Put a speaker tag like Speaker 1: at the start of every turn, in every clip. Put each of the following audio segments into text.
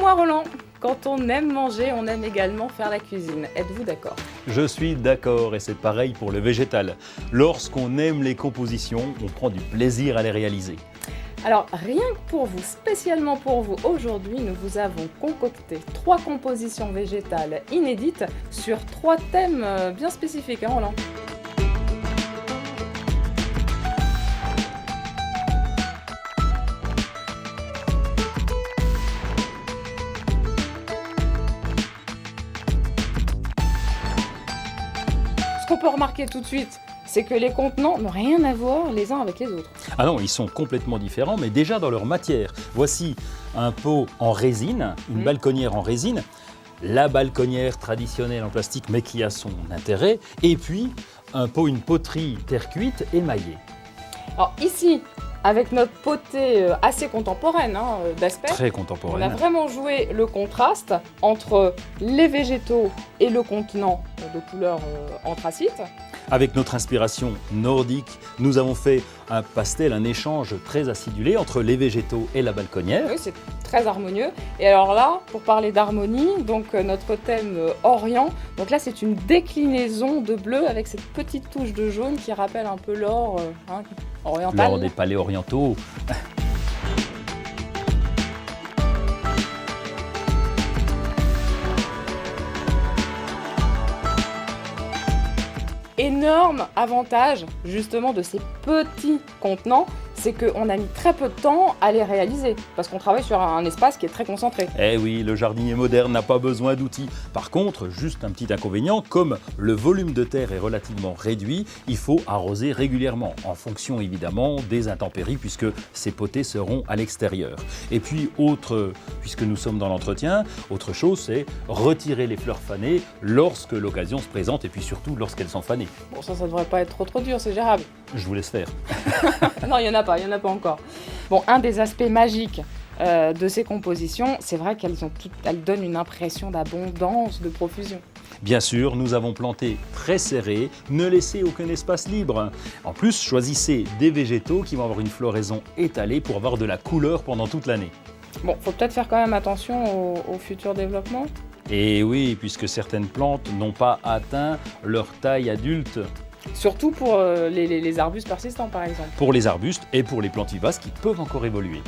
Speaker 1: moi Roland, quand on aime manger, on aime également faire la cuisine. Êtes-vous d'accord?
Speaker 2: Je suis d'accord et c'est pareil pour le végétal. Lorsqu'on aime les compositions, on prend du plaisir à les réaliser.
Speaker 1: Alors, rien que pour vous, spécialement pour vous, aujourd'hui, nous vous avons concocté 3 compositions végétales inédites sur 3 thèmes bien spécifiques, hein Roland? Ce qu'on peut remarquer tout de suite, c'est que les contenants n'ont rien à voir les uns avec les autres.
Speaker 2: Ah non, ils sont complètement différents, mais déjà dans leur matière. Voici un pot en résine, une balconnière en résine, la balconnière traditionnelle en plastique, mais qui a son intérêt, et puis un pot, une poterie terre cuite émaillée.
Speaker 1: Alors ici, avec notre potée assez contemporaine d'aspect,
Speaker 2: Très
Speaker 1: on a
Speaker 2: contemporaine.
Speaker 1: vraiment joué le contraste entre les végétaux et le contenant de couleur anthracite.
Speaker 2: Avec notre inspiration nordique, nous avons fait un pastel, un échange très acidulé entre les végétaux et la balconnière.
Speaker 1: Oui, c'est très harmonieux. Et alors là, pour parler d'harmonie, donc notre thème Orient, donc là c'est une déclinaison de bleu avec cette petite touche de jaune qui rappelle un peu l'or oriental.
Speaker 2: Lors des palais orientaux.
Speaker 1: Énorme avantage justement de ces petits contenants, c'est qu'on a mis très peu de temps à les réaliser parce qu'on travaille sur un espace qui est très concentré.
Speaker 2: Eh oui, le jardinier moderne n'a pas besoin d'outils. Par contre, juste un petit inconvénient, comme le volume de terre est relativement réduit, il faut arroser régulièrement, en fonction évidemment des intempéries, puisque ces potées seront à l'extérieur. Et puis, puisque nous sommes dans l'entretien, autre chose, c'est retirer les fleurs fanées lorsque l'occasion se présente, et puis surtout lorsqu'elles sont fanées.
Speaker 1: Bon, ça devrait pas être trop dur, c'est gérable.
Speaker 2: Je vous laisse faire.
Speaker 1: Non, il y en a pas encore. Bon, un des aspects magiques de ces compositions, c'est vrai qu'elles donnent une impression d'abondance, de profusion.
Speaker 2: Bien sûr, nous avons planté très serré, ne laissez aucun espace libre. En plus, choisissez des végétaux qui vont avoir une floraison étalée pour avoir de la couleur pendant toute l'année.
Speaker 1: Bon, faut peut-être faire quand même attention au futur développement.
Speaker 2: Et oui, puisque certaines plantes n'ont pas atteint leur taille adulte.
Speaker 1: Surtout pour les arbustes persistants, par exemple.
Speaker 2: Pour les arbustes et pour les plantes vivaces qui peuvent encore évoluer.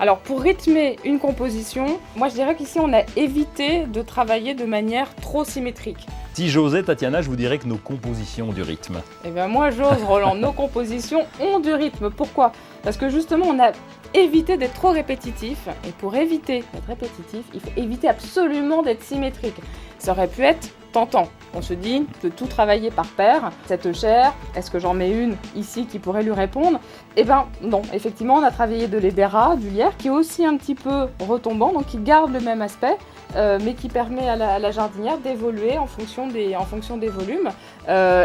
Speaker 1: Alors, pour rythmer une composition, moi je dirais qu'ici on a évité de travailler de manière trop symétrique.
Speaker 2: Si j'osais, Tatiana, je vous dirais que nos compositions ont du rythme.
Speaker 1: Eh bien moi j'ose, Roland, nos compositions ont du rythme. Pourquoi? Parce que justement on a évité d'être trop répétitif. Et pour éviter d'être répétitif, il faut éviter absolument d'être symétrique. Ça aurait pu être tentant. On se dit de tout travailler par paire. Cette chair, est-ce que j'en mets une ici qui pourrait lui répondre? Eh ben non, effectivement on a travaillé de l'edera, du lierre, qui est aussi un petit peu retombant, donc qui garde le même aspect, mais qui permet à la jardinière d'évoluer en fonction des volumes.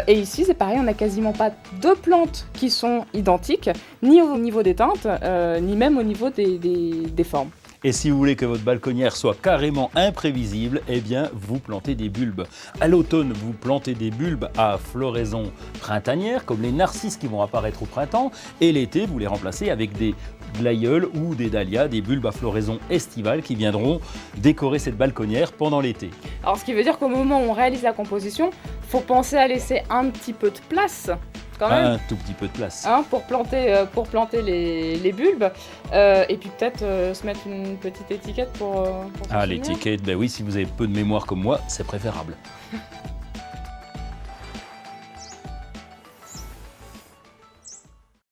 Speaker 1: Et ici c'est pareil, on n'a quasiment pas de plantes qui sont identiques, ni au niveau des teintes, ni même au niveau des formes.
Speaker 2: Et si vous voulez que votre balconnière soit carrément imprévisible, eh bien, vous plantez des bulbes. À l'automne, vous plantez des bulbes à floraison printanière, comme les narcisses qui vont apparaître au printemps. Et l'été, vous les remplacez avec des glaïeuls ou des dahlias, des bulbes à floraison estivale qui viendront décorer cette balconnière pendant l'été.
Speaker 1: Alors, ce qui veut dire qu'au moment où on réalise la composition, il faut penser à laisser un petit peu de place. Quand même.
Speaker 2: Un tout petit peu de place.
Speaker 1: Pour planter les bulbes. Et puis peut-être se mettre une petite étiquette pour
Speaker 2: Ah,
Speaker 1: s'en souvenir.
Speaker 2: l'étiquette, ben oui, si vous avez peu de mémoire comme moi, c'est préférable.